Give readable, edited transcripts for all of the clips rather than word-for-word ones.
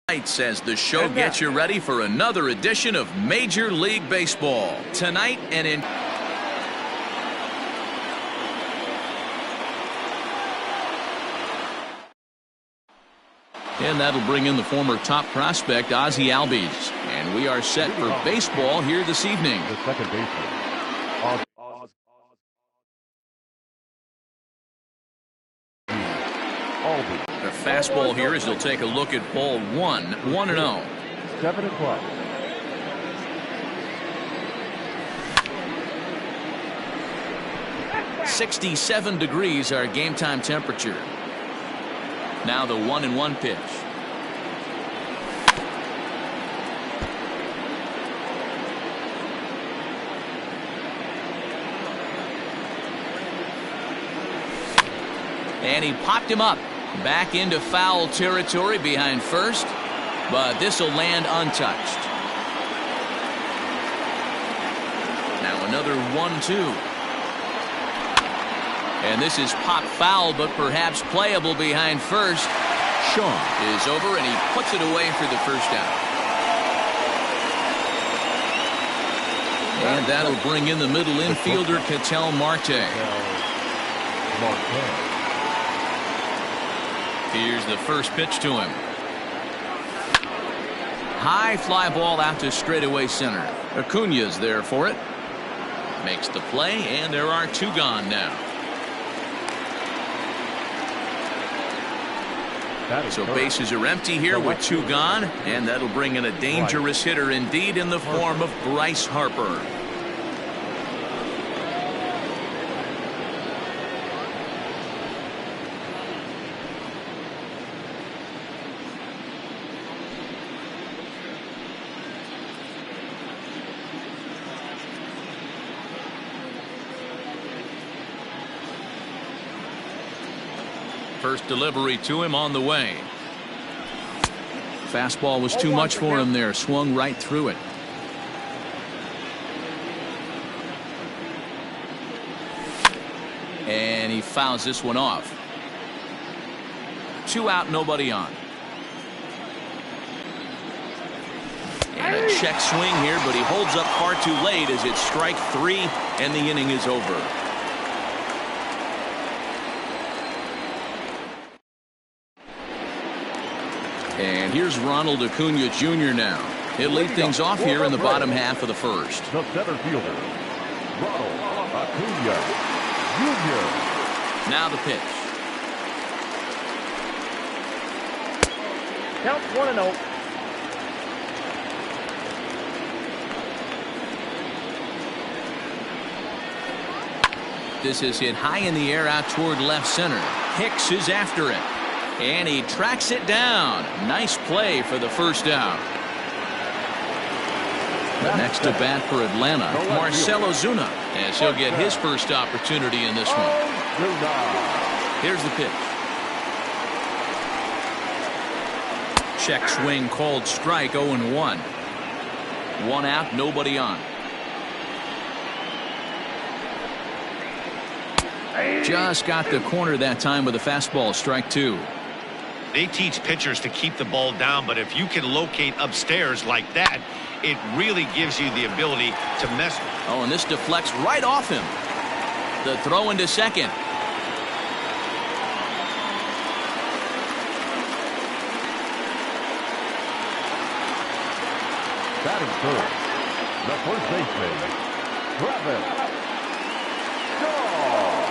As the show gets you ready for another edition of Major League Baseball. Tonight and in... And that'll bring in the former top prospect, Ozzie Albies. And we are set for baseball here this evening. The second baseman, Albies. The fastball here as he'll take a look at ball 1-0. 7 o'clock. .67 degrees our game time temperature. Now the 1-1 pitch. And he popped him up. Back into foul territory behind first. But this will land untouched. Now another 1-2. And this is pop foul, but perhaps playable behind first. Shaw is over, and he puts it away for the first out. And that'll bring in the middle infielder, Ketel Marte. Here's the first pitch to him. High fly ball out to straightaway center. Acuña's there for it. Makes the play, and there are two gone now. So bases are empty here with two gone, and that'll bring in a dangerous hitter indeed in the form of Bryce Harper. First delivery to him on the way. Fastball was too much for him there. Swung right through it. And he fouls this one off. 2 out, nobody on. And a check swing here, but he holds up far too late as it's strike 3 and the inning is over. And here's Ronald Acuña Jr. now. He'll lead things off here in the bottom half of the first. The center fielder, Ronald Acuña Jr. Now the pitch. Count 1-0. This is hit high in the air out toward left center. Hicks is after it. And he tracks it down. Nice play for the first out. Next to bat for Atlanta, Marcell Ozuna, as he'll get his first opportunity in this one. Here's the pitch. Check swing called strike, 0-1. 1 out, nobody on. Just got the corner that time with a fastball, strike 2. They teach pitchers to keep the ball down, but if you can locate upstairs like that, it really gives you the ability to mess. Oh, and this deflects right off him. The throw into second. Batting first, the first baseman, Travis Shaw.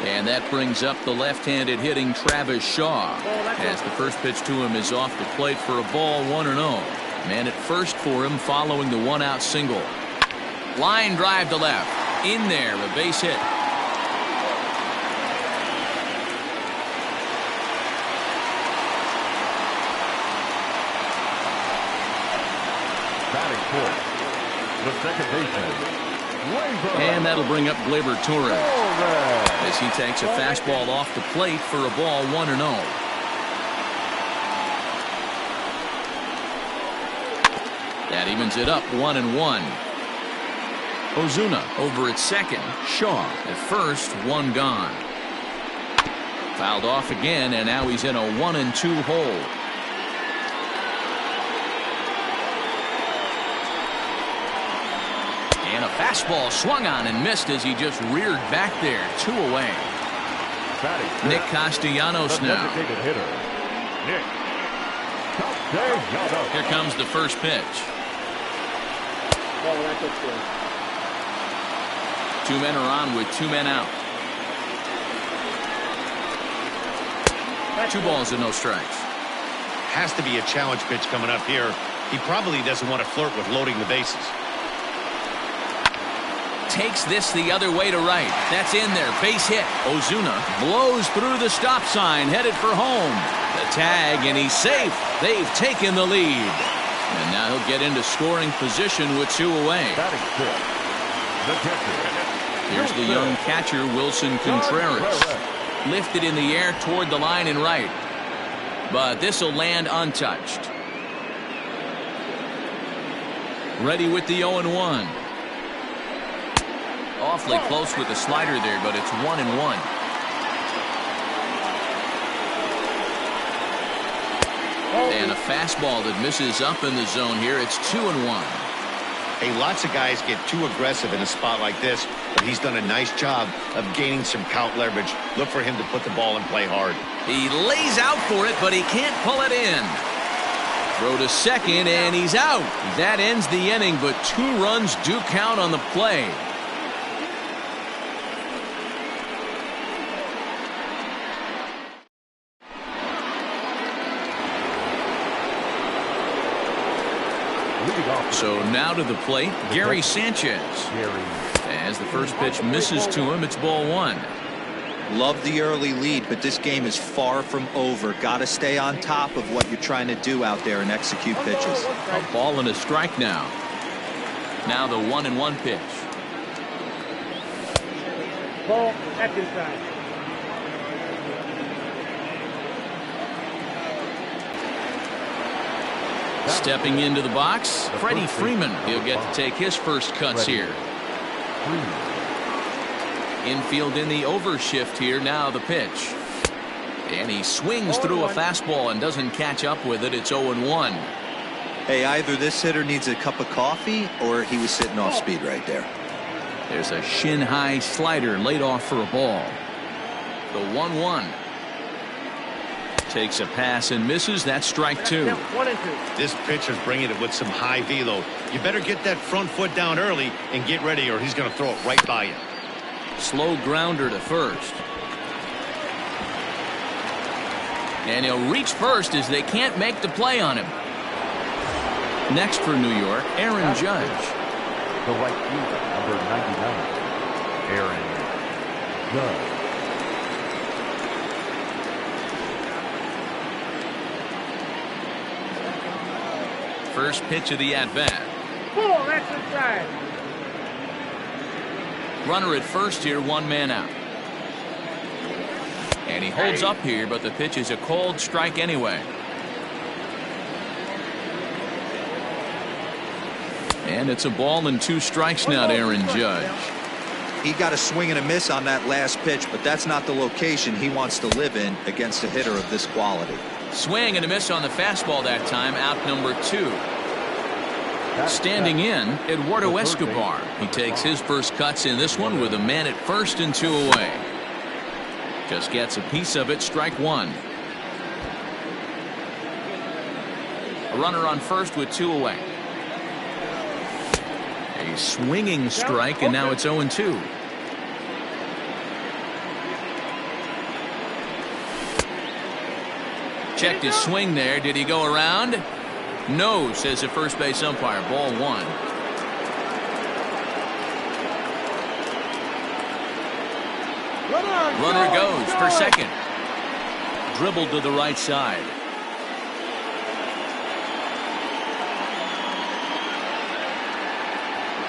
And that brings up the left-handed hitting Travis Shaw. As the first pitch to him is off the plate for a ball, 1-0. Man at first for him following the 1-out single. Line drive to left. In there, a base hit. Batting fourth, the second baseman, and that'll bring up Gleyber Torres as he takes a fastball off the plate for a ball, 1-0. That evens it up, 1-1. Ozuna over at second. Shaw at first, 1 gone. Fouled off again, and now he's in a 1-2 hole. And a fastball swung on and missed as he just reared back there. 2 away. Nick Castellanos now. Here comes the first pitch. 2 men are on with 2 men out. 2 balls and no strikes. Has to be a challenge pitch coming up here. He probably doesn't want to flirt with loading the bases. Takes this the other way to right. That's in there. Base hit. Ozuna blows through the stop sign, headed for home. The tag, and he's safe. They've taken the lead. And now he'll get into scoring position with 2 away. Here's the young catcher, Wilson Contreras. Lifted in the air toward the line and right. But this will land untouched. Ready with the 0-1. Awfully close with the slider there, but it's 1-1. And a fastball that misses up in the zone here. It's 2-1. Hey, lots of guys get too aggressive in a spot like this, but he's done a nice job of gaining some count leverage. Look for him to put the ball and play hard. He lays out for it, but he can't pull it in. Throw to second, and he's out. That ends the inning, but 2 runs do count on the play. So now to the plate, Gary Sanchez. As the first pitch misses to him, it's ball 1. Love the early lead, but this game is far from over. Got to stay on top of what you're trying to do out there and execute pitches. A ball and a strike now. Now the 1-1 pitch. Ball at inside. Stepping into the box, Freddie Freeman. He'll get to take his first cuts here. Infield in the overshift here. Now the pitch. And he swings through a fastball and doesn't catch up with it. It's 0-1. Hey, either this hitter needs a cup of coffee or he was sitting off speed right there. There's a shin-high slider laid off for a ball. The 1-1. Takes a pass and misses. That's strike 2. This pitcher's bringing it with some high velo. You better get that front foot down early and get ready, or he's going to throw it right by you. Slow grounder to first. And he'll reach first as they can't make the play on him. Next for New York, Aaron Judge. The right fielder, number 99, Aaron Judge. First pitch of the at-bat. That's inside. Runner at first here, 1 man out. And he holds up here, but the pitch is a cold strike anyway. And it's a ball and 2 strikes now to Aaron Judge. He got a swing and a miss on that last pitch, but that's not the location he wants to live in against a hitter of this quality. Swing and a miss on the fastball that time. Out number 2. Standing in, Eduardo Escobar. He takes his first cuts in this one with a man at first and 2 away. Just gets a piece of it. Strike 1. A runner on first with 2 away. A swinging strike, and now it's 0-2. Checked his swing there. Did he go around? No, says the first base umpire. Ball 1. Runner goes for second. Dribbled to the right side.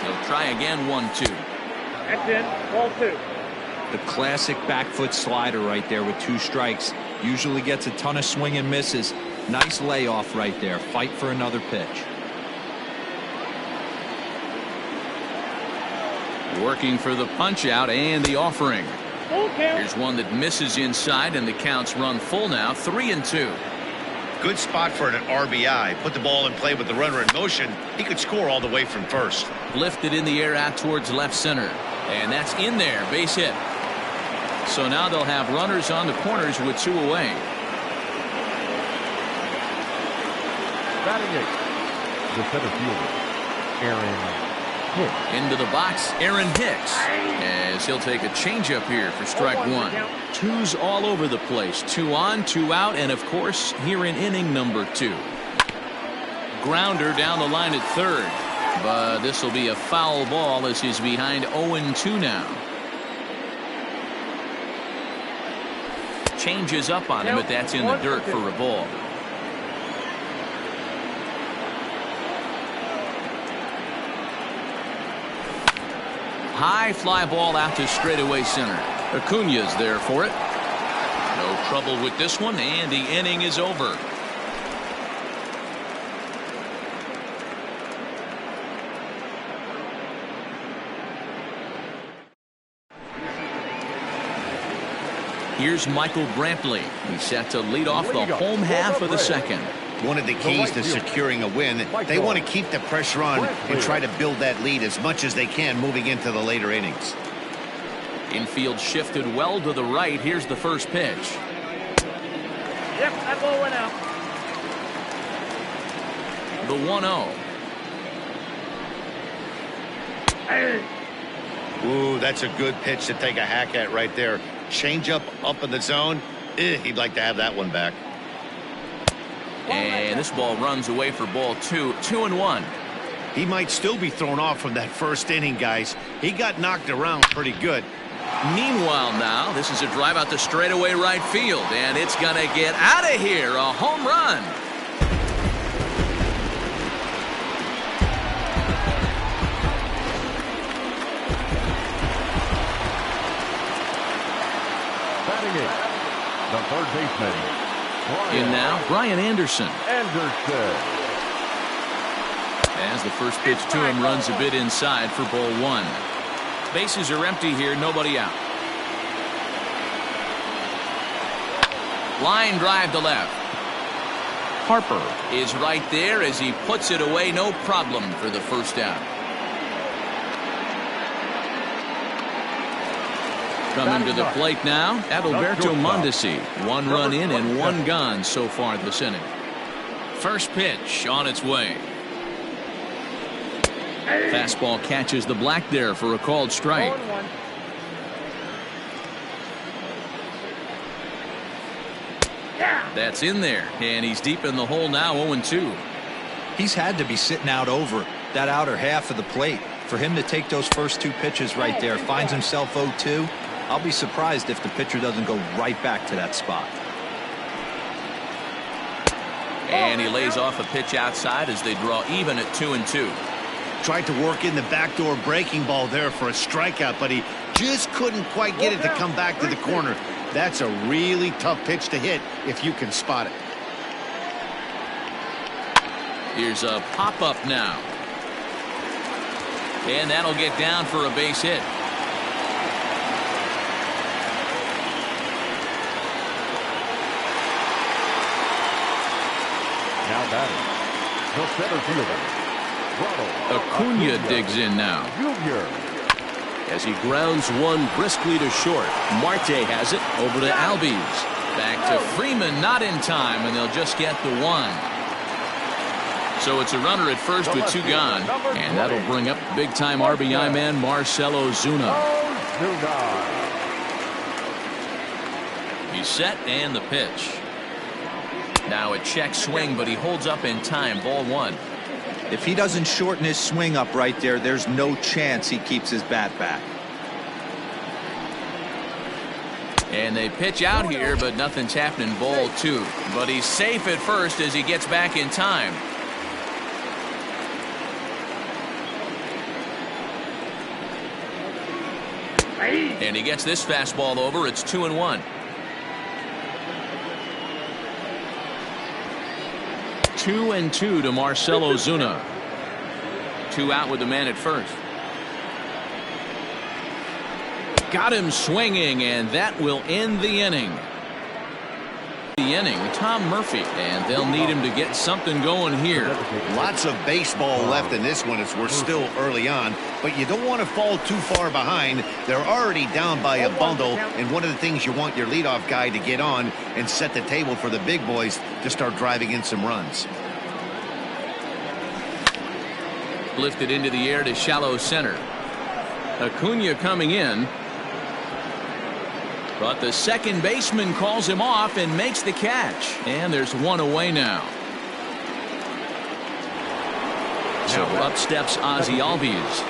He'll try again. 1-2. That's in. Ball 2. The classic back foot slider right there with 2 strikes. Usually gets a ton of swing and misses. Nice layoff right there. Fight for another pitch. Working for the punch out and the offering. Full count. Here's one that misses inside, and the counts run full now, 3-2. Good spot for an RBI. Put the ball in play with the runner in motion. He could score all the way from first. Lifted in the air out towards left center. And that's in there, base hit. So now they'll have runners on the corners with 2 away. Batting eighth, the center fielder, Aaron Hicks. Into the box, Aaron Hicks, as he'll take a changeup here for strike 1. 2's all over the place. 2 on, 2 out, and of course here in inning number 2. Grounder down the line at third, but this will be a foul ball as he's behind 0-2 now. Changes up on him, but that's in the dirt for a ball. High fly ball out to straightaway center. Acuna's there for it. No trouble with this one, and the inning is over. Here's Michael Brantley. He's set to lead off the home half of the second. One of the keys to securing a win, they want to keep the pressure on and try to build that lead as much as they can moving into the later innings. Infield shifted well to the right. Here's the first pitch. Yep, that ball went out. The 1-0. Ooh, that's a good pitch to take a hack at right there. Change up in the zone. He'd like to have that one back. And this ball runs away for ball 2. 2-1. He might still be thrown off from that first inning, guys. He got knocked around pretty good. Meanwhile now, this is a drive out to straightaway right field, and it's going to get out of here. A home run. Batting eighth, the third baseman, In now, Brian Anderson. As the first pitch to him runs a bit inside for ball 1. Bases are empty here, nobody out. Line drive to left. Harper is right there as he puts it away, no problem for the first out. Coming to the plate now, Adalberto Mondesi. 1 run in and 1 gone so far this inning. First pitch on its way. Fastball catches the black there for a called strike. That's in there, and he's deep in the hole now, 0-2. He's had to be sitting out over that outer half of the plate. For him to take those first 2 pitches right there, finds himself 0-2. I'll be surprised if the pitcher doesn't go right back to that spot. And he lays off a pitch outside as they draw even at 2-2. Tried to work in the backdoor breaking ball there for a strikeout, but he just couldn't quite get it to come back to the corner. That's a really tough pitch to hit if you can spot it. Here's a pop-up now. And that'll get down for a base hit. Now batting, the center fielder, Acuna digs in now. As he grounds one briskly to short. Marte has it over to Albies. Back to Freeman, not in time, and they'll just get the 1. So it's a runner at first with 2 gone, and that'll bring up big-time RBI man Marcell Ozuna. He's set, and the pitch. Now a check swing, but he holds up in time. Ball 1. If he doesn't shorten his swing up right there, there's no chance he keeps his bat back. And they pitch out here, but nothing's happening. Ball 2. But he's safe at first as he gets back in time. And he gets this fastball over. It's 2-1. 2-2 to Marcell Ozuna. 2 out with the man at first. Got him swinging, and that will end the inning. Tom Murphy, and they'll need him to get something going here. Lots of baseball left in this one as we're still early on, but you don't want to fall too far behind. They're already down by a bundle, and one of the things you want your leadoff guy to get on and set the table for the big boys to start driving in some runs. Lifted into the air to shallow center. Acuna coming in. But the second baseman calls him off and makes the catch. And there's one away now. So up steps Ozzie Albies.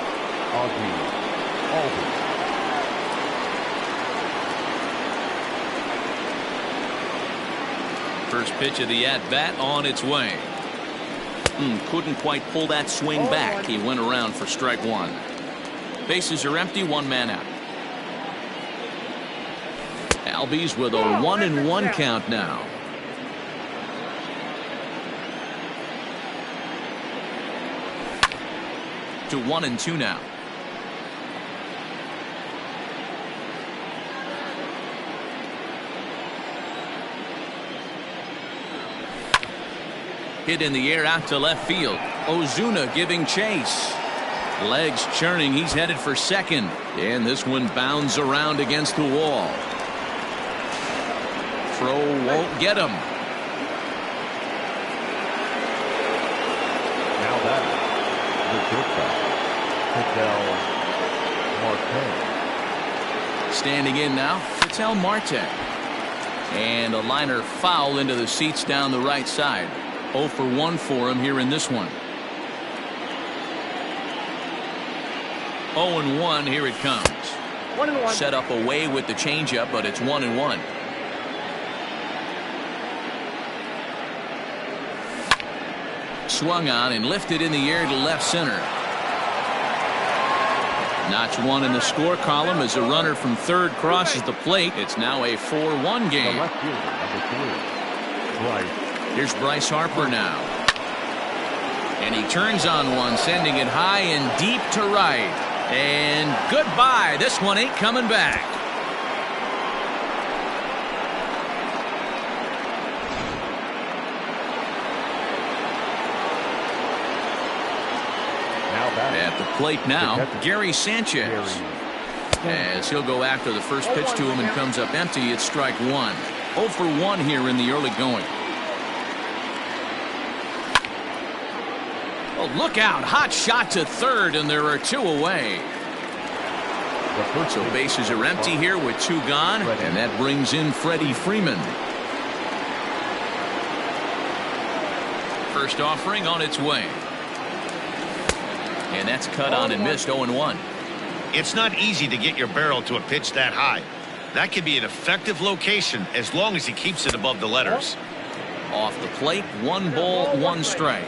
First pitch of the at-bat on its way. Couldn't quite pull that swing back. He went around for strike one. Bases are empty, one man out. Albies with a 1-1 count now. To 1-2 now. Hit in the air out to left field. Ozuna giving chase. Legs churning. He's headed for second. And this one bounds around against the wall. Throw won't get him. Now that the Marte. Standing in now, Ketel Marte. And a liner foul into the seats down the right side. 0 for 1 for him here in this one. 0-1, here it comes. 1-1. Set up away with the changeup, but it's 1-1. Swung on and lifted in the air to left center. Notch one in the score column as a runner from third crosses the plate. It's now a 4-1 game. The left fielder, number 3, Bryce. Here's Bryce Harper now. And he turns on one, sending it high and deep to right. And goodbye. This one ain't coming back. At the plate now, Gary Sanchez. As he'll go after the first pitch to him and comes up empty, it's strike one. 0 for 1 here in the early going. Oh, look out. Hot shot to third, and there are 2 away. So bases are empty here with 2 gone, and that brings in Freddie Freeman. First offering on its way. And that's cut on and missed. 0-1. It's not easy to get your barrel to a pitch that high. That could be an effective location as long as he keeps it above the letters. Off the plate, 1 ball, 1 strike.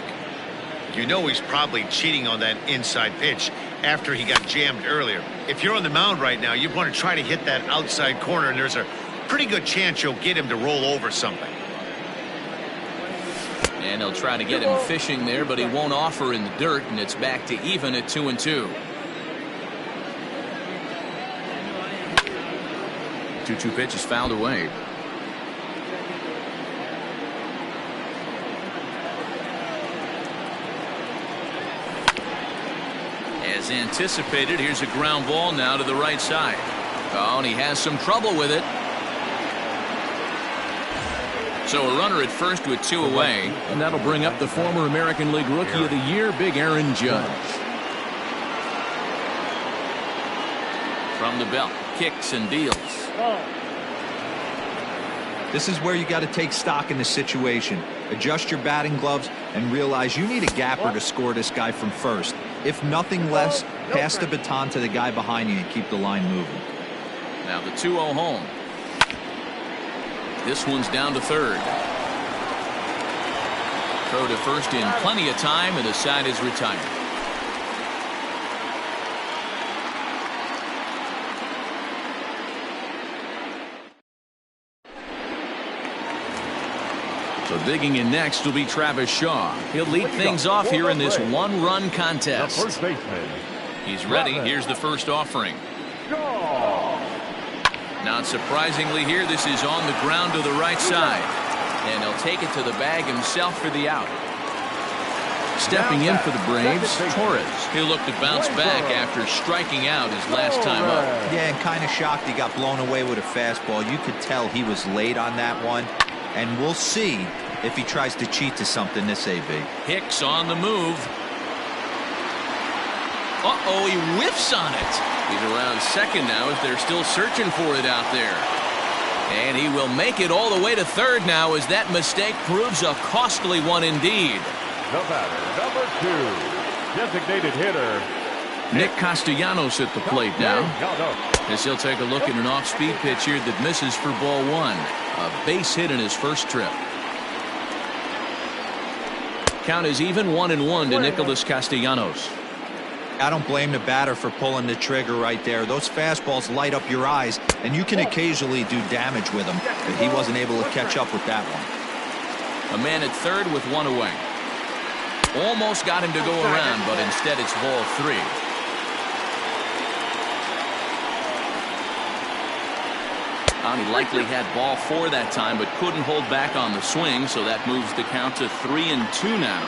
You know he's probably cheating on that inside pitch after he got jammed earlier. If you're on the mound right now, you want to try to hit that outside corner, and there's a pretty good chance you'll get him to roll over something. And he'll try to get him fishing there, but he won't offer in the dirt, and it's back to even at 2-2. 2-2 pitch is fouled away. As anticipated, here's a ground ball now to the right side. Oh, and he has some trouble with it. So a runner at first with 2 away, and that'll bring up the former American League Rookie of the Year, Big Aaron Judge. From the belt, kicks and deals. This is where you got to take stock in the situation. Adjust your batting gloves and realize you need a gapper to score this guy from first. If nothing less, pass the baton to the guy behind you and keep the line moving. Now the 2-0 home. This one's down to third. Throw to first in plenty of time, and the side is retired. So digging in next will be Travis Shaw. He'll lead things off here in this 1-run contest. The first baseman. He's ready. Here's the first offering. Shaw. Not surprisingly here, this is on the ground to the right side. And he'll take it to the bag himself for the out. Stepping in for the Braves, Torres. He'll look to bounce back after striking out his last time up. Yeah, and kind of shocked he got blown away with a fastball. You could tell he was late on that one. And we'll see if he tries to cheat to something this AB. Hicks on the move. Uh-oh, he whiffs on it. He's around second now as they're still searching for it out there. And he will make it all the way to third now as that mistake proves a costly one indeed. The batter, number 2, designated hitter, Nick Castellanos at the plate now. As he'll take a look at an off-speed pitch here that misses for ball 1. A base hit in his first trip. Count is even 1-1 to Nicholas Castellanos. I don't blame the batter for pulling the trigger right there. Those fastballs light up your eyes, and you can occasionally do damage with them. But he wasn't able to catch up with that one. A man at third with one away. Almost got him to go around, but instead it's ball 3. He likely had ball 4 that time, but couldn't hold back on the swing, so that moves the count to 3-2 now.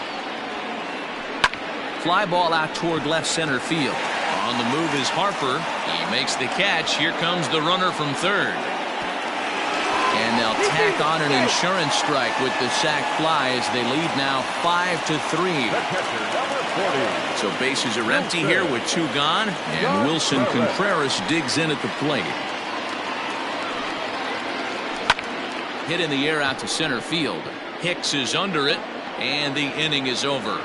Fly ball out toward left center field. On the move is Harper. He makes the catch. Here comes the runner from third. And they'll tack on an insurance strike with the sac fly as they lead now 5-3. So bases are empty here with 2 gone, and Wilson Contreras digs in at the plate. Hit in the air out to center field. Hicks is under it, and the inning is over.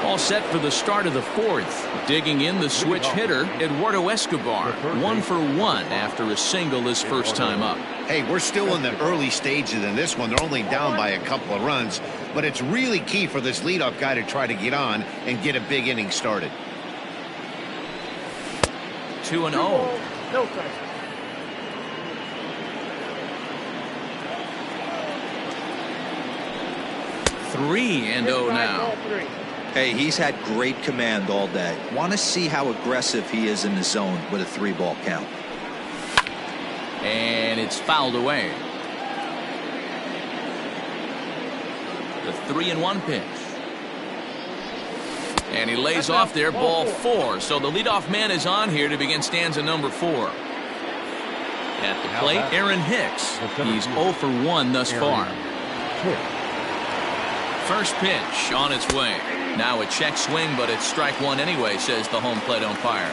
All set for the start of the 4th. Digging in the switch hitter, Eduardo Escobar. 1 for 1 after a single his first time up. Hey, we're still in the early stages in this one. They're only down by a couple of runs, but it's really key for this leadoff guy to try to get on and get a big inning started. 2-0. No pressure. 3-0 now. Hey, he's had great command all day. Want to see how aggressive he is in the zone with a 3-ball count. And it's fouled away. The 3-1 pitch. And he lays off there, ball 4. So the leadoff man is on here to begin stanza number 4. At the plate, Aaron Hicks. He's 0 for 1 thus far. First pitch on its way. Now a check swing, but it's strike 1 anyway, says the home plate umpire.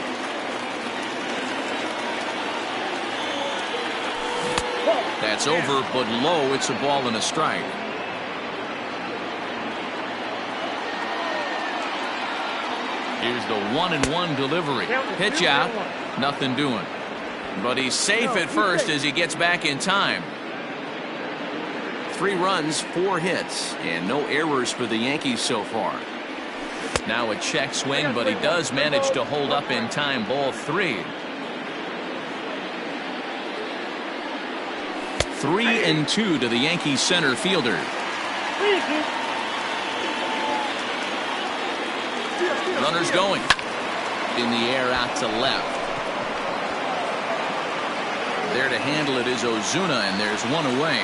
That's over, but low. It's a ball and a strike. Here's the 1-1 delivery. Pitch out. Nothing doing. But he's safe at first as he gets back in time. 3 runs, 4 hits, and no errors for the Yankees so far. Now a check swing, but he does manage to hold up in time. Ball 3. 3-2 to the Yankees center fielder. Runners going. In the air out to left. There to handle it is Ozuna, and there's 1 away.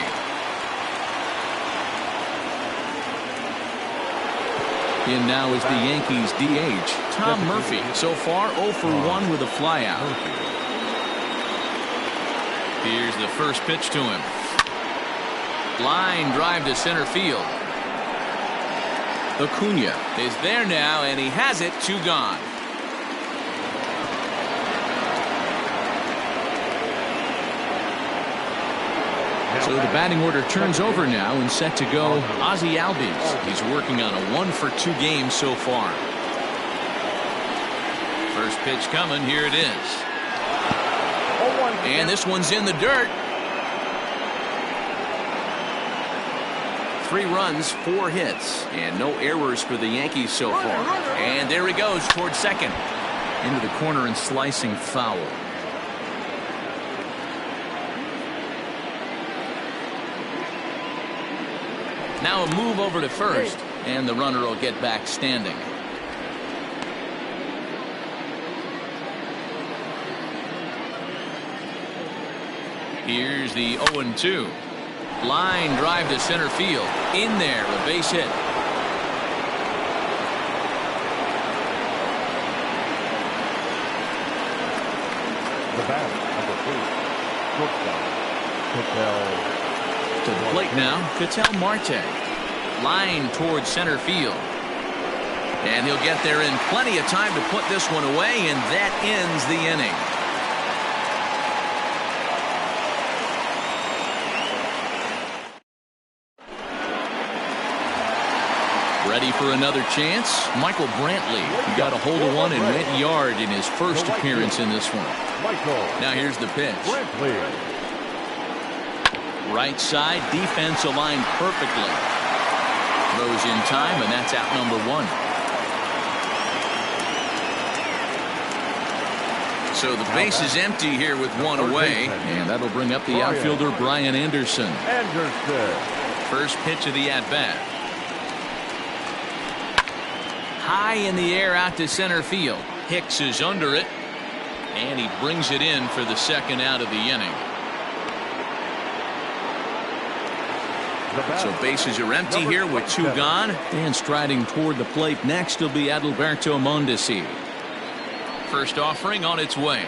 In now is the Yankees DH, Tom Murphy. So far 0 for 1 with a flyout. Here's the first pitch to him. Line drive to center field. Acuna is there now, and he has it. 2 gone. So the batting order turns over now and set to go Ozzie Albies. He's working on a 1 for 2 game so far. First pitch coming. Here it is. And this one's in the dirt. 3 runs, 4 hits, and no errors for the Yankees so far. And there he goes towards second. Into the corner and slicing foul. Now a move over to first, and the runner will get back standing. Here's the 0-2. Line drive to center field. In there, a base hit. The bat, number 3, shortstop, Ketel. To the plate now, Ketel Marte. Line towards center field. And he'll get there in plenty of time to put this one away, and that ends the inning. Ready for another chance? Michael Brantley got a hold of one and went yard in his first appearance in this one. Now here's the pitch. Right side, defense aligned perfectly. Throws in time, and that's out number 1. So the base is empty here with one away, and that'll bring up the outfielder Brian Anderson. First pitch of the at-bat. High in the air out to center field. Hicks is under it, and he brings it in for the second out of the inning. So bases are empty here with 2 gone. And striding toward the plate next will be Adalberto Mondesi. First offering on its way.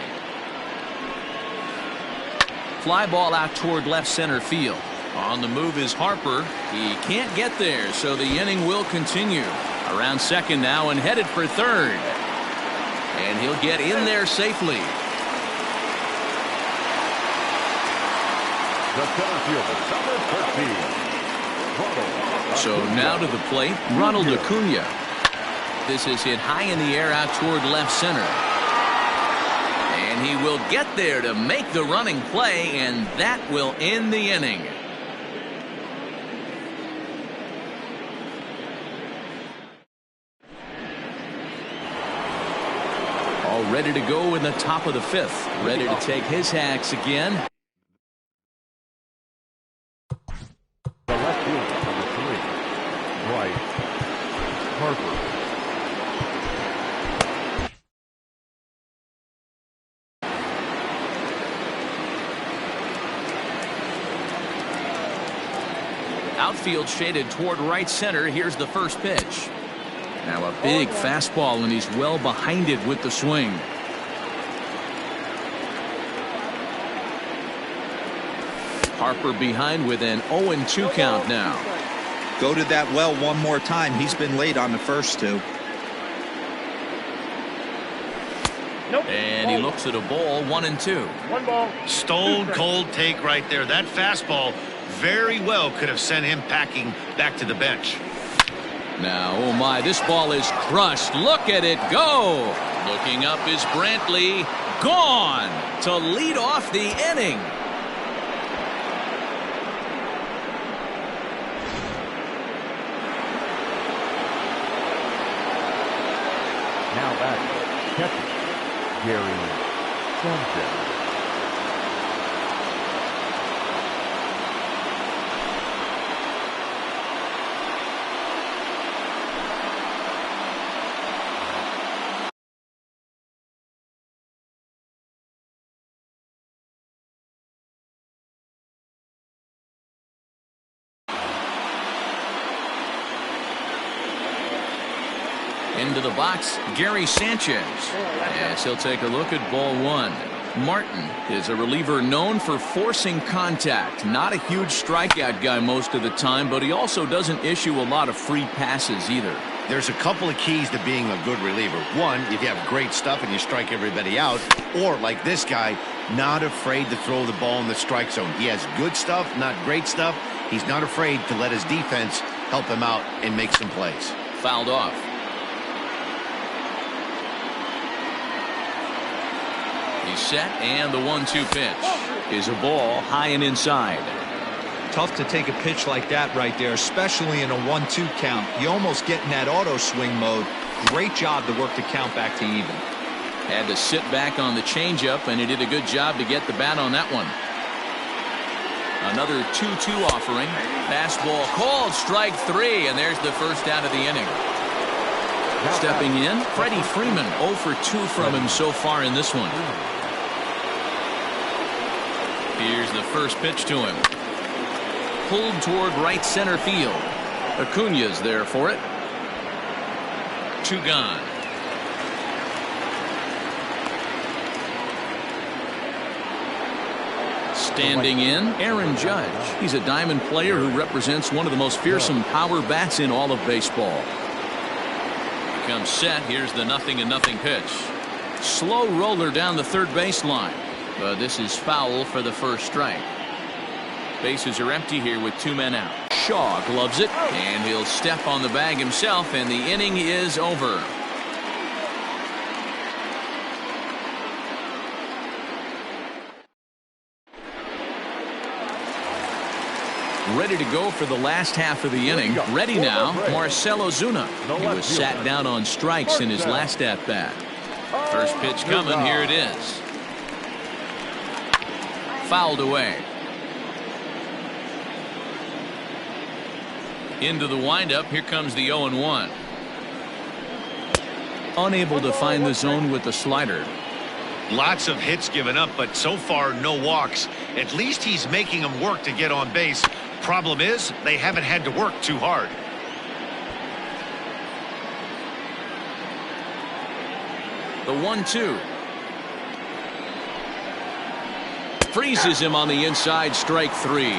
Fly ball out toward left center field. On the move is Harper. He can't get there, so the inning will continue. Around second now and headed for third. And he'll get in there safely. The center fielder, number 13. So now to the plate, Ronald Acuna. This is hit high in the air out toward left center. And he will get there to make the running play, and that will end the inning. All ready to go in the top of the 5th. Ready to take his hacks again. The left fielder, number 3, Bryce Harper. Outfield shaded toward right center. Here's the first pitch. Now a big fastball, and he's well behind it with the swing. Harper behind with an 0-2 count now. Go to that well one more time. He's been late on the first 2. And he looks at a ball, 1-2. 1 ball. Stone cold take right there. That fastball very well could have sent him packing back to the bench. Now, oh my, this ball is crushed. Look at it go. Looking up is Brantley. Gone to lead off the inning. Now back, catcher, Gary Sanchez. Into the box, Gary Sanchez, as he'll take a look at ball 1. Martin is a reliever known for forcing contact. Not a huge strikeout guy most of the time, but he also doesn't issue a lot of free passes either. There's a couple of keys to being a good reliever. One, if you have great stuff and you strike everybody out, or like this guy, not afraid to throw the ball in the strike zone. He has good stuff, not great stuff. He's not afraid to let his defense help him out and make some plays. Fouled off. He's set, and the 1-2 pitch is a ball high and inside. Tough to take a pitch like that right there, especially in a 1-2 count. You almost get in that auto swing mode. Great job to work the count back to even. Had to sit back on the changeup, and he did a good job to get the bat on that one. Another 2-2 offering. Fastball called, strike 3, and there's the first out of the inning. Stepping in, Freddie Freeman, 0 for 2 from him so far in this one. Here's the first pitch to him. Pulled toward right center field. Acuna's there for it. 2 gone. Standing in, Aaron Judge. He's a diamond player who represents one of the most fearsome power bats in all of baseball. Comes set. Here's the 0-0 pitch. Slow roller down the third baseline. But this is foul for the first strike. Bases are empty here with 2 men out. Shaw gloves it, and he'll step on the bag himself, and the inning is over. Ready to go for the last half of the inning. Ready now, Marcell Ozuna. He was sat down on strikes in his last at-bat. First pitch coming. Here it is. Fouled away. Into the windup. Here comes the 0-1. Unable to find the zone with the slider. Lots of hits given up, but so far no walks. At least he's making them work to get on base. Problem is, they haven't had to work too hard. The 1-2. Freezes him on the inside, strike 3.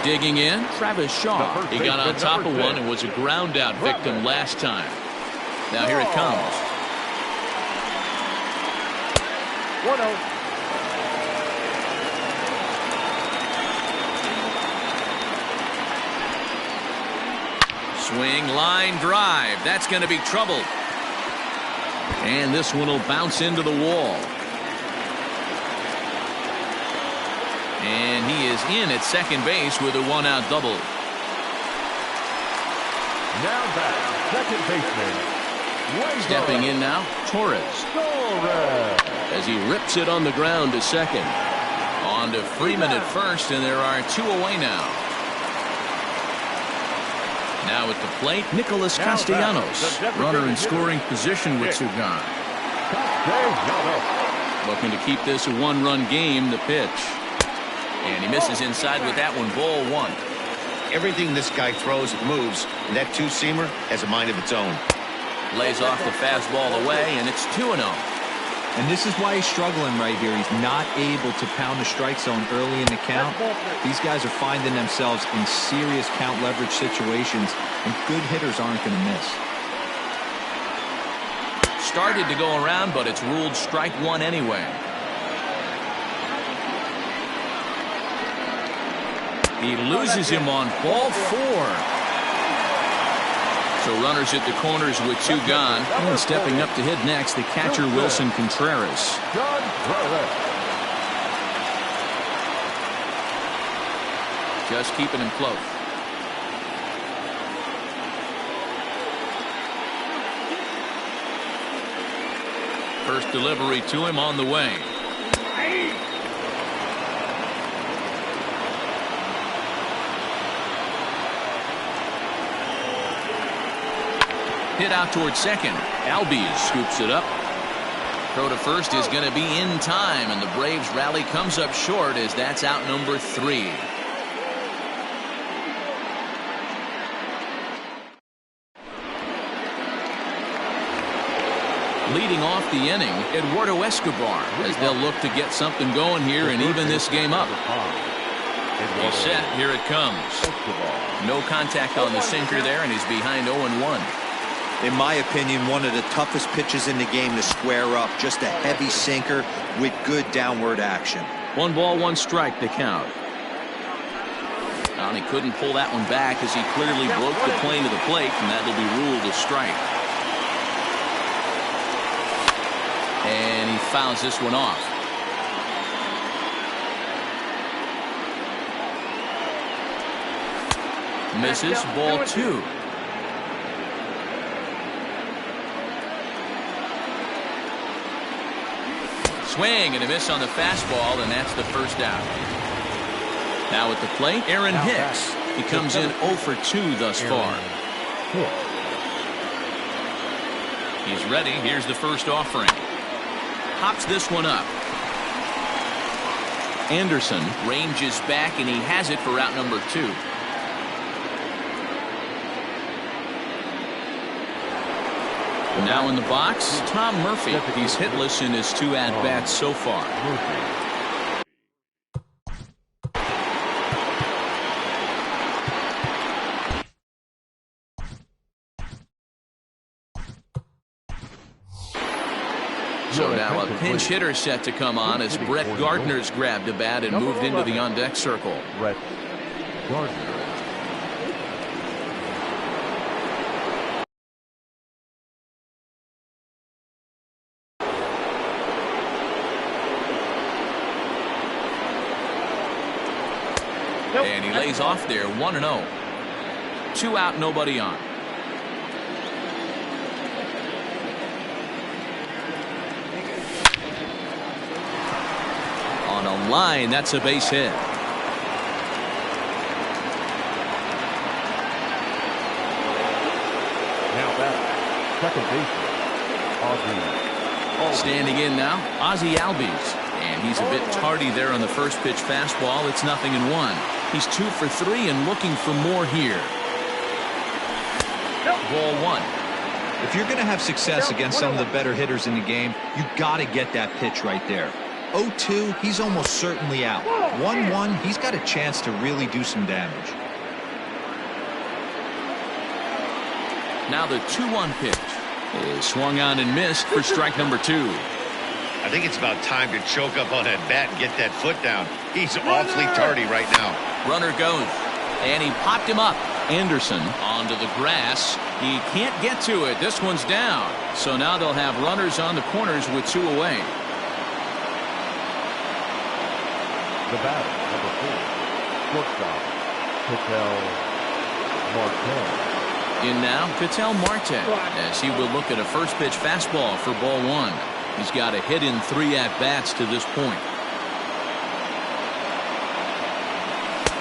Digging in, Travis Shaw. He got on top of one and was a ground out victim last time. Now here it comes. 1-0. Swing, line drive. That's going to be trouble. And this one will bounce into the wall. And he is in at second base with a 1-out double. Now back, second baseman. Stepping in now, Torres. As he rips it on the ground to second. On to Freeman at first, and there are 2 away now. Now at the plate, Nicholas Castellanos. Runner in scoring position with 2 gone. Looking to keep this a 1-run game. The pitch. And he misses inside with that one. Ball 1. Everything this guy throws moves. And that 2-seamer has a mind of its own. Lays off the fastball away, and it's 2-0. And this is why he's struggling right here. He's not able to pound the strike zone early in the count. These guys are finding themselves in serious count leverage situations, and good hitters aren't going to miss. Started to go around, but it's ruled strike 1 anyway. He loses him on ball 4. So runners at the corners with 2 gone. And stepping up to hit next, the catcher Wilson Contreras. Just keeping him close. First delivery to him on the way. Hit out towards second. Albies scoops it up. Throw to first is going to be in time, and the Braves rally comes up short as that's out number 3. Leading off the inning, Eduardo Escobar, as they'll look to get something going here and even this game up. He's set. Here it comes. No contact on the sinker there, and he's behind 0-1. In my opinion, one of the toughest pitches in the game to square up. Just a heavy sinker with good downward action. 1 ball, 1 strike to count. And he couldn't pull that one back as he clearly broke the plane of the plate, and that'll be ruled a strike. And he fouls this one off. Misses, ball 2. Swing and a miss on the fastball, and that's the first out. Now at the plate, Aaron Hicks. He comes in 0 for 2 thus far. He's ready. Here's the first offering. Hops this one up. Anderson ranges back, and he has it for out number 2. Now in the box, Tom Murphy. He's hitless in his 2 at-bats so far. So now a pinch hitter set to come on as Brett Gardner's grabbed a bat and moved into the on-deck circle. Brett Gardner. And he lays off there, 1-0. 2 out, nobody on. On a line, that's a base hit. Now back, second baseman, Ozzie. Standing in now, Ozzie Albies. And he's a bit tardy there on the first pitch fastball. It's 0-1. He's 2 for 3 and looking for more here. Ball 1. If you're going to have success against some of the better hitters in the game, you got to get that pitch right there. 0-2, he's almost certainly out. 1-1, he's got a chance to really do some damage. Now the 2-1 pitch is swung on and missed for strike number 2. I think it's about time to choke up on that bat and get that foot down. He's awfully tardy right now. Runner goes, and he popped him up. Anderson onto the grass. He can't get to it. This one's down. So now they'll have runners on the corners with 2 away. The batter, number 4, shortstop, Ketel Marte. In now, Ketel Marte, as he will look at a first pitch fastball for ball 1. He's got a hit in 3 at-bats to this point.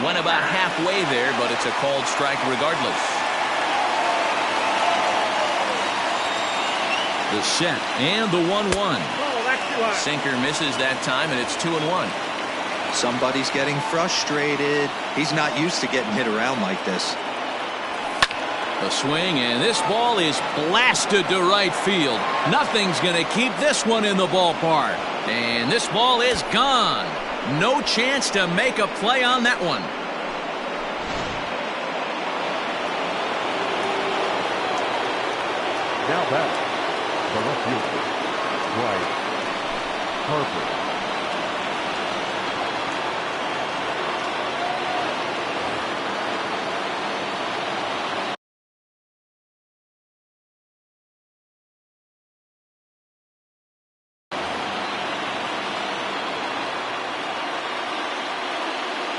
Went about halfway there, but it's a called strike regardless. The set and the 1-1. Sinker misses that time, and it's 2-1. Somebody's getting frustrated. He's not used to getting hit around like this. A swing, and this ball is blasted to right field. Nothing's going to keep this one in the ballpark. And this ball is gone. No chance to make a play on that one. Now back, the left fielder, Bryce Harper.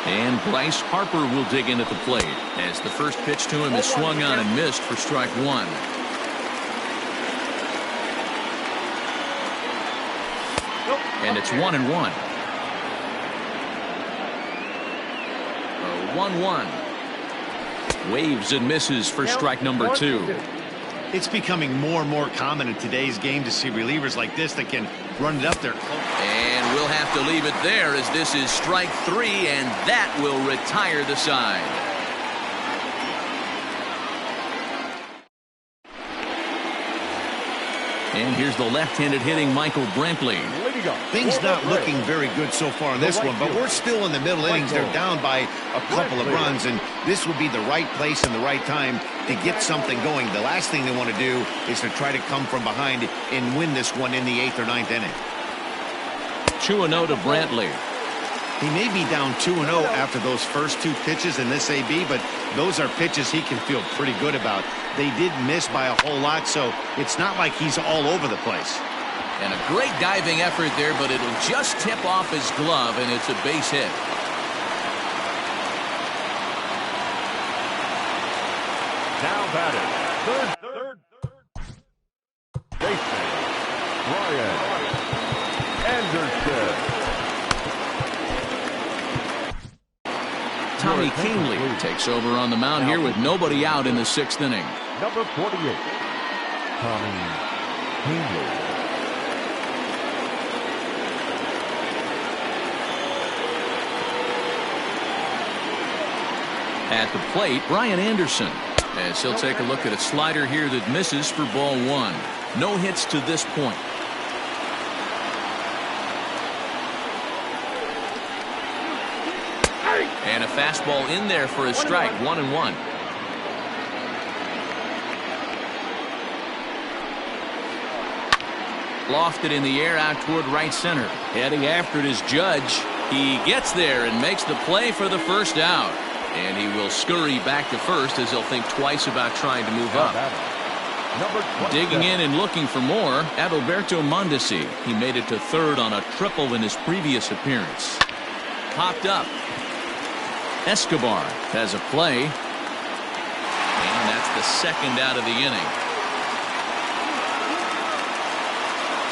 And Bryce Harper will dig in at the plate as the first pitch to him is swung on and missed for strike 1. And it's 1-1. A 1-1. Waves and misses for strike number 2. It's becoming more and more common in today's game to see relievers like this that can run it up there. And we'll have to leave it there as this is strike 3, and that will retire the side. And here's the left-handed hitting Michael Brantley. Things not looking very good so far in this one, but we're still in the middle innings. They're down by a couple of runs, and this would be the right place and the right time to get something going. The last thing they want to do is to try to come from behind and win this one in the 8th or 9th inning. 2-0 to Brantley. He may be down 2-0 after those first 2 pitches in this AB, but those are pitches he can feel pretty good about. They did miss by a whole lot, so it's not like he's all over the place. And a great diving effort there, but it'll just tip off his glove, and it's a base hit. Now batting, third baseman, Brian Anderson. Tommy Kahnle takes over on the mound here with nobody out in the 6th inning. Number 48, Tommy Kahnle. At the plate, Brian Anderson, as he'll take a look at a slider here that misses for ball one. No hits to this point. And a fastball in there for a strike. 1-1. Lofted in the air out toward right center. Heading after it is Judge. He gets there and makes the play for the first out. And he will scurry back to first as he'll think twice about trying to move up. Digging in and looking for more, Adalberto Mondesi. He made it to third on a triple in his previous appearance. Popped up. Escobar has a play. And that's the second out of the inning.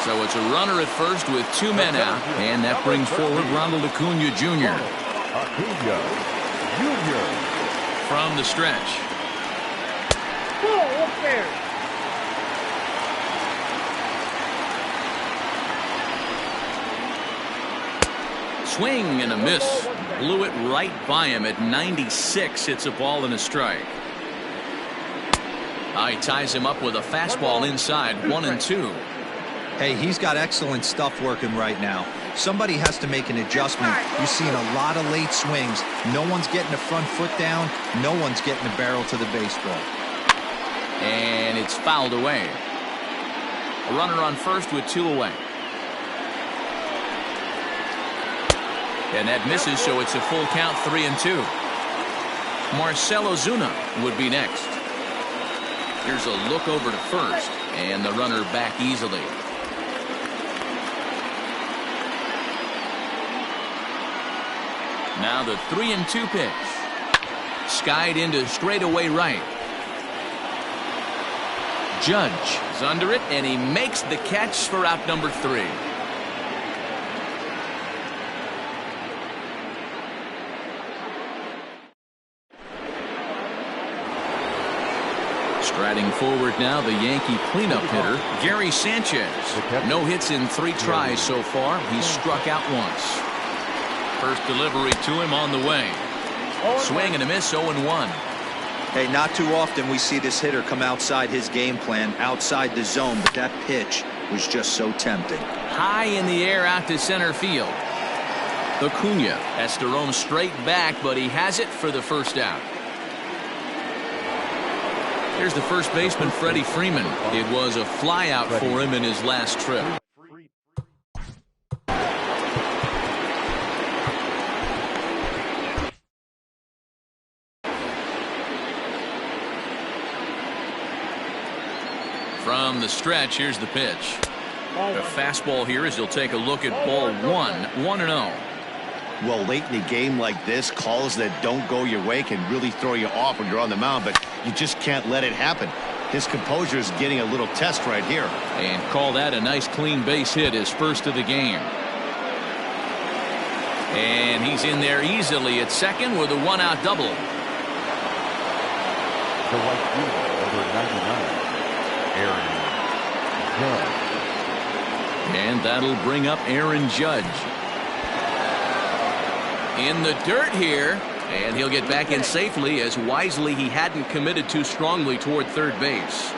So it's a runner at first with two men out. And that brings forward Ronald Acuna Jr. Acuna Jr. From the stretch. Up there. Swing and a miss. Blew it right by him at 96. It's a ball and a strike. He ties him up with a fastball inside. 1-2. Hey, he's got excellent stuff working right now. Somebody has to make an adjustment. You've seen a lot of late swings. No one's getting the front foot down. No one's getting the barrel to the baseball. And it's fouled away. A runner on first with two away. And that misses, so it's a full count. 3-2. Marcell Ozuna would be next. Here's a look over to first, and the runner back easily. Now the 3-2 pitch. Skied into straightaway right. Judge is under it, and he makes the catch for out number 3. Striding forward now, the Yankee cleanup hitter, Gary Sanchez. No hits in 3 tries so far. He's struck out once. First delivery to him on the way. Swing and a miss, 0-1. Hey, not too often we see this hitter come outside his game plan, outside the zone, but that pitch was just so tempting. High in the air out to center field. Acuna has to roam straight back, but he has it for the first out. Here's the first baseman, Freddie Freeman. It was a fly out for him in his last trip. From the stretch, here's the pitch. A fastball here as he'll take a look at ball 1. 1-0. Well, late in a game like this, calls that don't go your way can really throw you off when you're on the mound, but you just can't let it happen. His composure is getting a little test right here. And call that a nice clean base hit, his first of the game. And he's in there easily at second with a 1-out double. The right fielder, number 99, Aaron Judge. And that'll bring up Aaron Judge. In the dirt here, and he'll get back in safely as wisely he hadn't committed too strongly toward third base.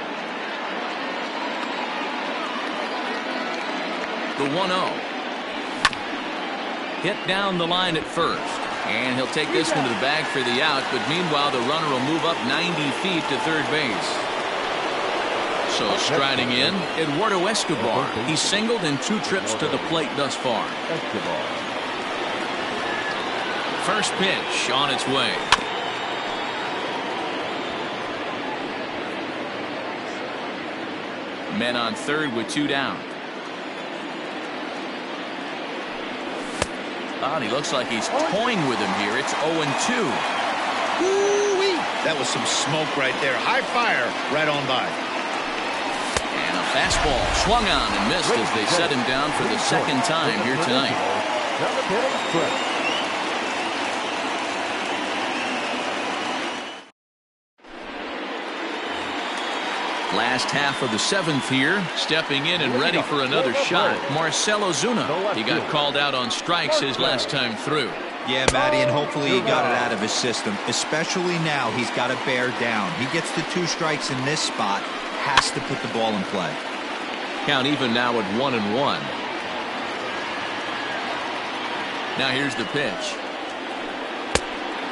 The 1-0. Hit down the line at first, and he'll take this one to the bag for the out, but meanwhile the runner will move up 90 feet to third base. So striding in, Eduardo Escobar. He's singled in 2 trips to the plate thus far. First pitch on its way. Men on third with 2 down. Oh, he looks like he's toying with him here. It's 0-2. Woo-wee. That was some smoke right there. High fire right on by. And a fastball swung on and missed as they set him down for the second time here tonight. Last half of the 7th here, stepping in and ready for another shot. Marcell Ozuna. He got called out on strikes his last time through. Yeah, Matty, and hopefully he got it out of his system. Especially now, he's got to bear down. He gets the 2 strikes in this spot, has to put the ball in play. Count even now at 1-1. Now here's the pitch.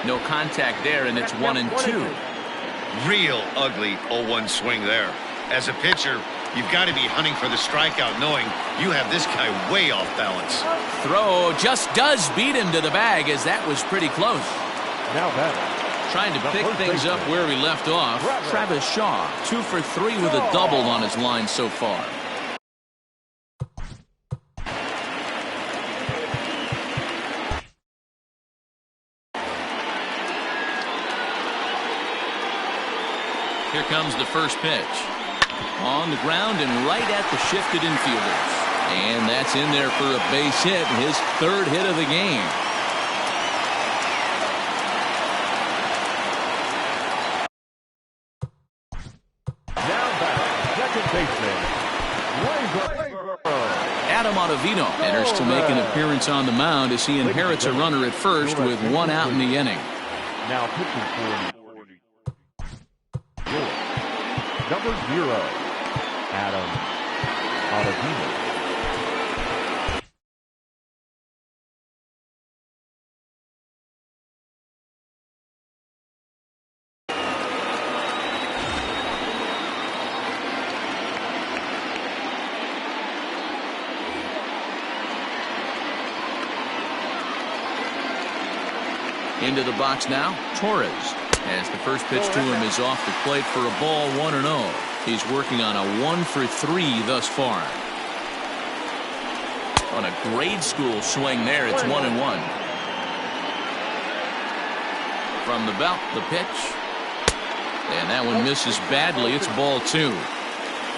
No contact there, and it's 1-2. Real ugly 0-1 swing there. As a pitcher, you've got to be hunting for the strikeout, knowing you have this guy way off balance. Throw just does beat him to the bag, as that was pretty close. Now batting. Trying to pick things up where he left off. Travis Shaw, 2 for 3 with a double on his line so far. Here comes the first pitch. On the ground and right at the shifted infielders. And that's in there for a base hit, his 3rd hit of the game. Now batting, second baseman. Adam Ottavino enters to make an appearance on the mound as he inherits a runner at first with 1 out in the inning. Now pitching for number 0, Adam Ottavino. Into the box now, Torres. As the first pitch to him is off the plate for a ball, 1-0. He's working on a 1 for 3 thus far. On a grade school swing there, it's 1-1. From the belt, the pitch. And that one misses badly. It's ball 2.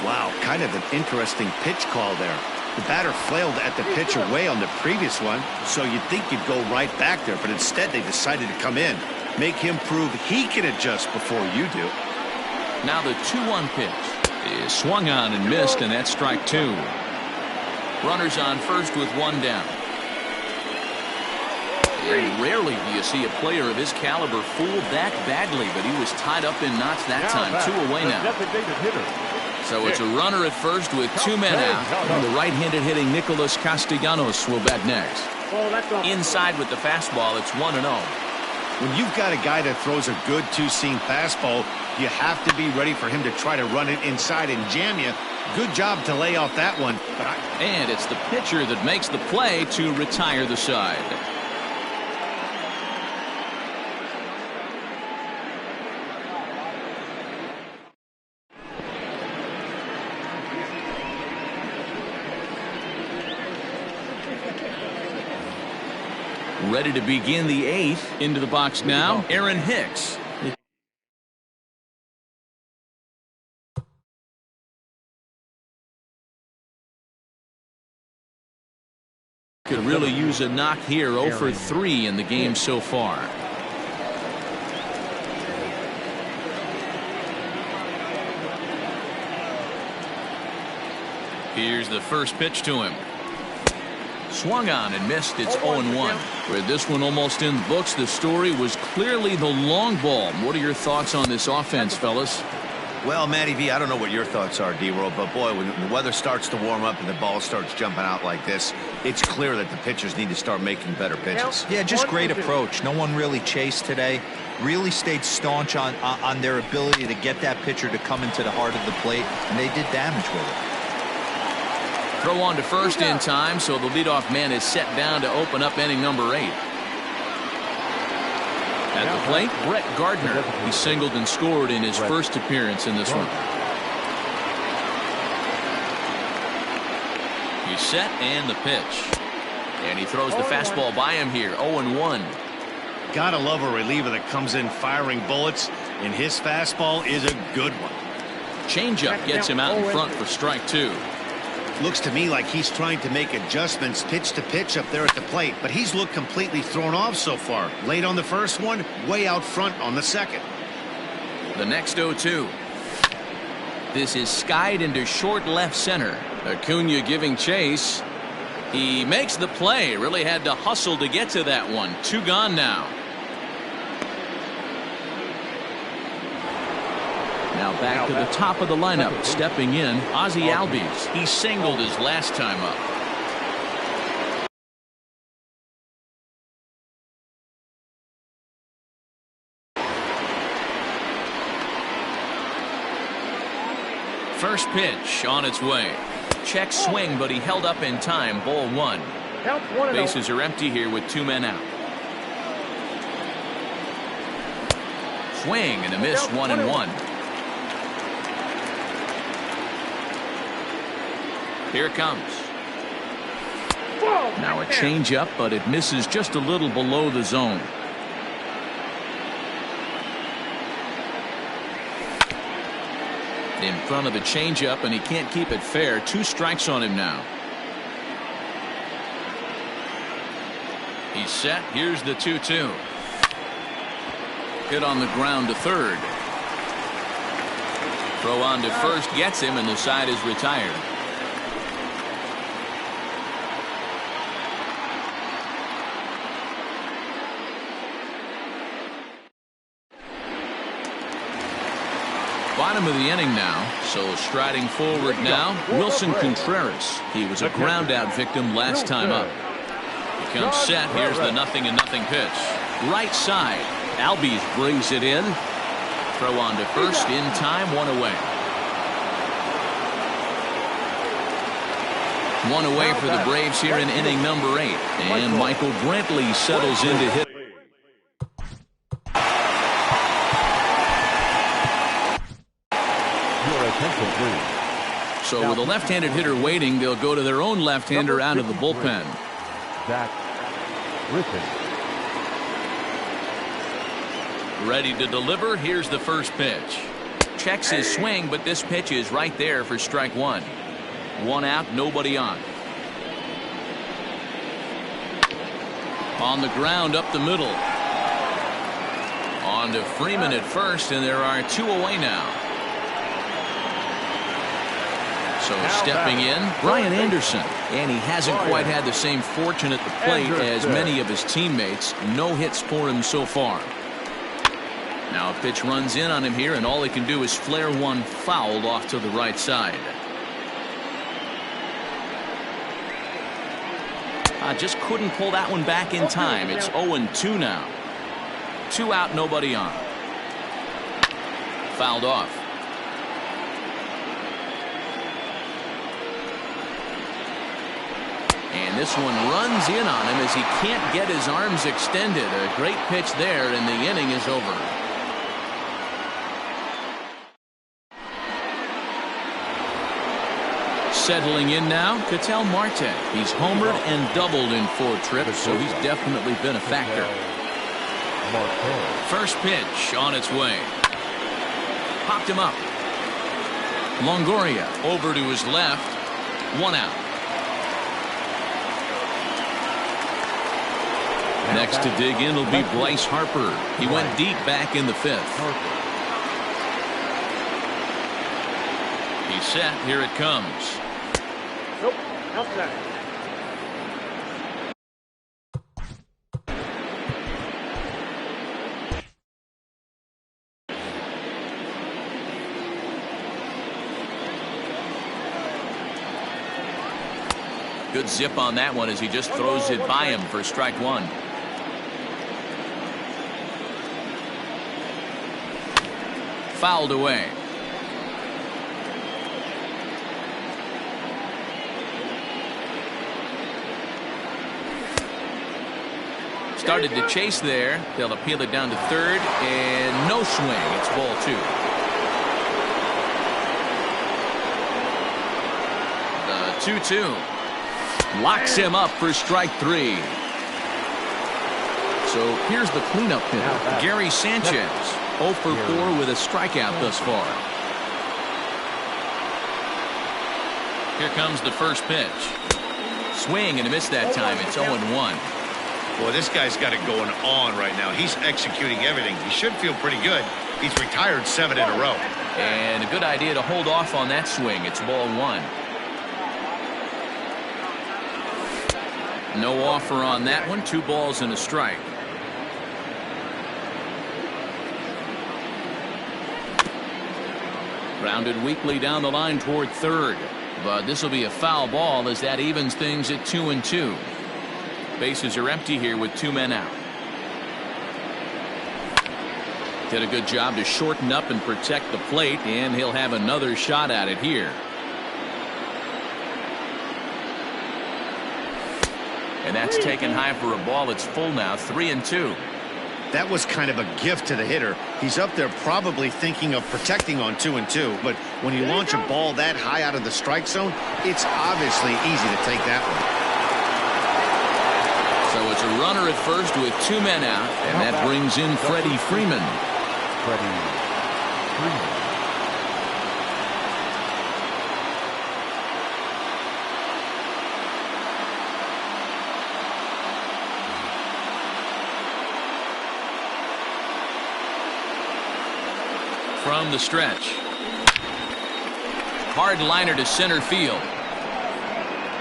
Wow, kind of an interesting pitch call there. The batter flailed at the pitch away on the previous one, so you'd think you'd go right back there, but instead they decided to come in. Make him prove he can adjust before you do. Now the 2-1 pitch is swung on and missed, and that's strike 2. Runners on first with 1 down. And rarely do you see a player of his caliber fooled that badly, but he was tied up in knots that time. 2 away now. So it's a runner at first with 2 men out. And the right-handed hitting Nicholas Castellanos will bat next. Inside with the fastball, it's 1-0. When you've got a guy that throws a good 2-seam fastball, you have to be ready for him to try to run it inside and jam you. Good job to lay off that one. And it's the pitcher that makes the play to retire the side. Ready to begin the 8th. Into the box now, Aaron Hicks. Could really use a knock here. 0 for 3 in the game so far. Here's the first pitch to him. Swung on and missed. It's 0-1. With this one almost in the books, the story was clearly the long ball. What are your thoughts on this offense, fellas? Well, Matty V, I don't know what your thoughts are, D-Roll, but boy, when the weather starts to warm up and the ball starts jumping out like this, it's clear that the pitchers need to start making better pitches. Yeah, just great approach. No one really chased today. Really stayed staunch on their ability to get that pitcher to come into the heart of the plate, and they did damage with it. Throw on to first in time, so the leadoff man is set down to open up inning number 8. At the plate, Brett Gardner. He singled and scored in his first appearance in this one. He's set and the pitch. And he throws the fastball by him here. 0-1. Gotta love a reliever that comes in firing bullets, and his fastball is a good one. Changeup gets him out in front for strike 2. Looks to me like he's trying to make adjustments pitch to pitch up there at the plate, but he's looked completely thrown off so far. Late on the first one, way out front on the second. The next 0-2. This is skied into short left center. Acuna giving chase. He makes the play. Really had to hustle to get to that one. 2 gone now. Now back to the top of the lineup. Stepping in, Ozzie Albies. He singled his last time up. First pitch on its way. Check swing, but he held up in time. Ball 1. Bases are empty here with 2 men out. Swing and a miss. 1-1. Here it comes. Now a changeup, but it misses just a little below the zone. In front of the changeup, and he can't keep it fair. 2 strikes on him now. He's set. Here's the 2-2. Hit on the ground to third. Throw on to first gets him, and the side is retired. Bottom of the inning now, so striding forward now, Wilson Contreras. He was a ground out victim last time up. He comes set. Here's the 0-0 pitch. Right side. Albies brings it in. Throw on to first in time. 1 away. 1 away for the Braves here in inning number 8. And Michael Brantley settles in to hit. So with a left-handed hitter waiting, they'll go to their own left-hander out of the bullpen. Ready to deliver. Here's the first pitch. Checks his swing, but this pitch is right there for strike 1. 1 out, nobody on. On the ground up the middle. On to Freeman at first, and there are 2 away now. So stepping in, Brian Anderson. And he hasn't quite had the same fortune at the plate as many of his teammates. No hits for him so far. Now a pitch runs in on him here, and all he can do is flare one fouled off to the right side. Just couldn't pull that one back in time. It's 0-2 now. 2 out, nobody on. Fouled off. And this one runs in on him as he can't get his arms extended. A great pitch there, and the inning is over. Settling in now, Ketel Marte. He's homered and doubled in 4 trips, so he's definitely been a factor. First pitch on its way. Popped him up. Longoria over to his left. 1 out. Next to dig in will be Bryce Harper. He went deep back in the 5th. He's set. Here it comes. Nope. Outside. Good zip on that one as he just throws it by him for strike 1. Fouled away. Started to chase there. They'll appeal it down to third, and no swing. It's ball 2. The 2-2 locks him up for strike 3. So here's the cleanup hitter, Gary Sanchez. 0 for 4 with a strikeout thus far. Here comes the first pitch. Swing and a miss that time. It's 0-1. Boy, this guy's got it going on right now. He's executing everything. He should feel pretty good. He's retired 7 in a row. And a good idea to hold off on that swing. It's ball 1. No offer on that one. 2 balls and a strike. Grounded weakly down the line toward third. But this will be a foul ball as that evens things at 2-2. Bases are empty here with 2 men out. Did a good job to shorten up and protect the plate, and he'll have another shot at it here. And that's taken high for a ball. It's full now, 3-2. That was kind of a gift to the hitter. He's up there probably thinking of protecting on 2-2, but when you launch a ball that high out of the strike zone, it's obviously easy to take that one. So it's a runner at first with 2 men out, and that brings in Freddie Freeman. From the stretch. Hard liner to center field.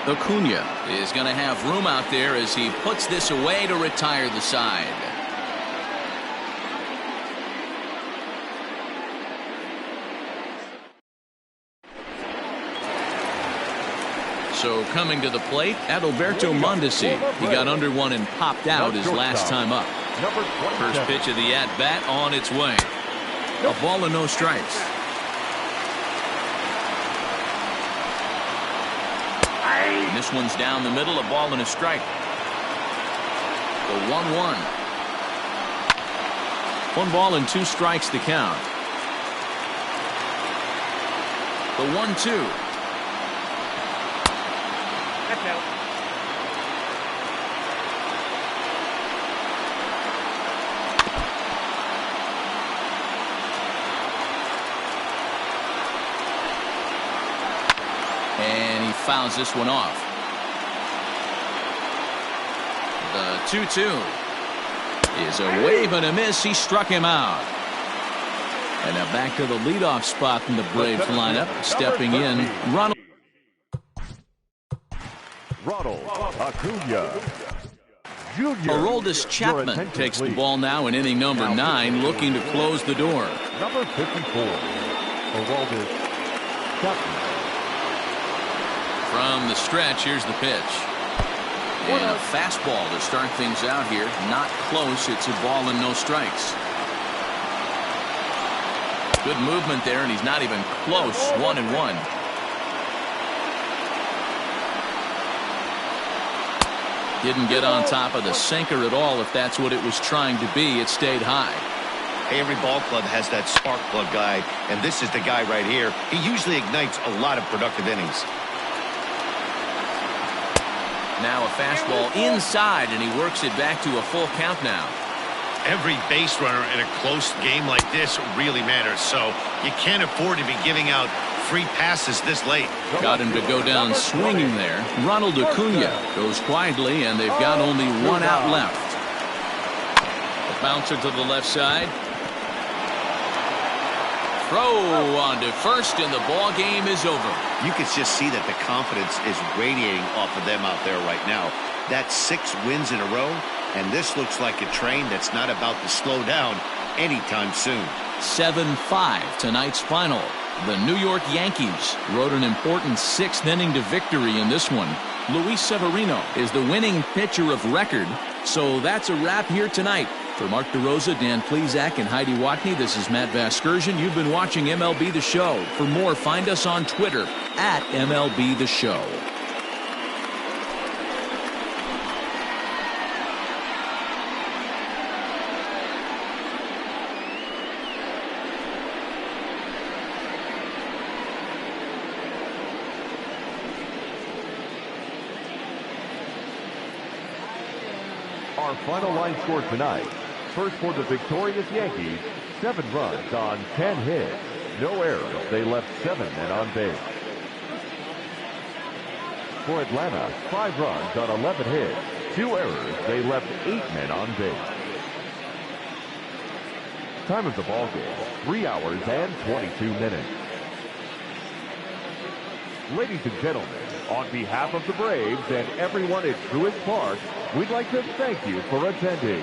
Acuna is going to have room out there as he puts this away to retire the side. So coming to the plate, Adalberto Mondesi. He got under one and popped out his last time up. First pitch of the at-bat on its way. A ball and no strikes. And this one's down the middle, a ball and a strike. The 1-1. 1 ball and 2 strikes to count. The 1-2. That's out. And he fouls this one off. The 2-2 is a wave and a miss. He struck him out. And now back to the leadoff spot in the Braves lineup. Stepping in, Ronald Acuna Jr. Aroldis Chapman takes the ball now in inning number 9, looking to close the door. Number 54, Aroldis Chapman. From the stretch, here's the pitch. And a fastball to start things out here. Not close. It's a ball and no strikes. Good movement there, and he's not even close. 1-1. Didn't get on top of the sinker at all. If that's what it was trying to be, it stayed high. Hey, every ball club has that spark plug guy, and this is the guy right here. He usually ignites a lot of productive innings. Now a fastball inside, and he works it back to a full count now. Every base runner in a close game like this really matters, so you can't afford to be giving out free passes this late. Got him to go down swinging there. Ronald Acuna goes quietly, and they've got only 1 out left. A bouncer to the left side. Throw on to first, and the ball game is over. You can just see that the confidence is radiating off of them out there right now. That's 6 wins in a row, and this looks like a train that's not about to slow down anytime soon. 7-5 tonight's final. The New York Yankees rode an important 6th inning to victory in this one. Luis Severino is the winning pitcher of record. So that's a wrap here tonight. For Mark DeRosa, Dan Plesac, and Heidi Watney, this is Matt Vasgersian. You've been watching MLB The Show. For more, find us on Twitter at MLB The Show. Our final line score tonight. First for the victorious Yankees, 7 runs on 10 hits. No errors. They left 7 men on base. For Atlanta, 5 runs on 11 hits. 2 errors. They left 8 men on base. Time of the ball game, 3 hours and 22 minutes. Ladies and gentlemen, on behalf of the Braves and everyone at Truist Park, we'd like to thank you for attending.